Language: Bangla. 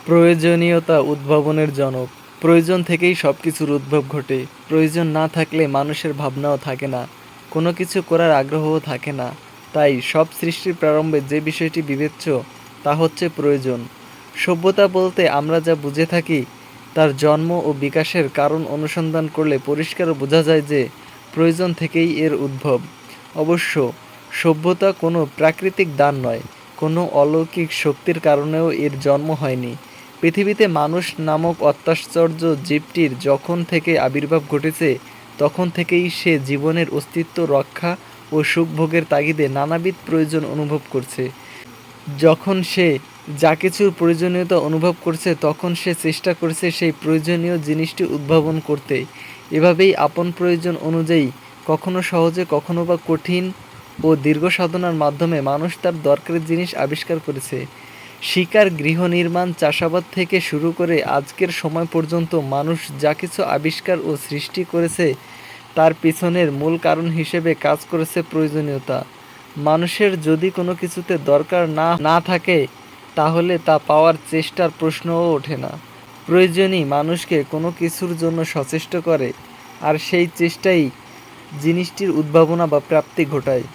প্রয়োজনীয়তা উদ্ভাবনের জনক। প্রয়োজন থেকেই সব কিছুর উদ্ভব ঘটে। প্রয়োজন না থাকলে মানুষের ভাবনাও থাকে না, কোনো কিছু করার আগ্রহও থাকে না। তাই সব সৃষ্টির প্রারম্ভে যে বিষয়টি বিবেচ্য তা হচ্ছে প্রয়োজন। সভ্যতা বলতে আমরা যা বুঝে থাকি তার জন্ম ও বিকাশের কারণ অনুসন্ধান করলে পরিষ্কার বোঝা যায় যে প্রয়োজন থেকেই এর উদ্ভব। অবশ্য সভ্যতা কোনো প্রাকৃতিক দান নয়, কোনো অলৌকিক শক্তির কারণেও এর জন্ম হয়নি। পৃথিবীতে মানুষ নামক অত্যাশ্চর্য জীবটির যখন থেকে আবির্ভাব ঘটেছে তখন থেকেই সে জীবনের অস্তিত্ব রক্ষা ও সুখভোগের তাগিদে নানাবিধ প্রয়োজন অনুভব করছে। যখন সে যা কিছুর প্রয়োজনীয়তা অনুভব করছে তখন সে চেষ্টা করছে সেই প্রয়োজনীয় জিনিসটি উদ্ভাবন করতে। এভাবেই আপন প্রয়োজন অনুযায়ী কখনো সহজে কখনো বা কঠিন ও দীর্ঘ সাধনার মাধ্যমে মানুষ তার দরকারি জিনিস আবিষ্কার করেছে। শিকার, গৃহনির্মাণ, চাষাবাদ থেকে শুরু করে আজকের সময় পর্যন্ত মানুষ যা কিছু আবিষ্কার ও সৃষ্টি করেছে তার পিছনের মূল কারণ হিসেবে কাজ করেছে প্রয়োজনীয়তা। মানুষের যদি কোনো কিছুতে দরকার না থাকে তাহলে তা পাওয়ার চেষ্টার প্রশ্নও ওঠে না। প্রয়োজনই মানুষকে কোনো কিছুর জন্য সচেষ্ট করে, আর সেই চেষ্টাই জিনিসটির উদ্ভাবনা বা প্রাপ্তি ঘটায়।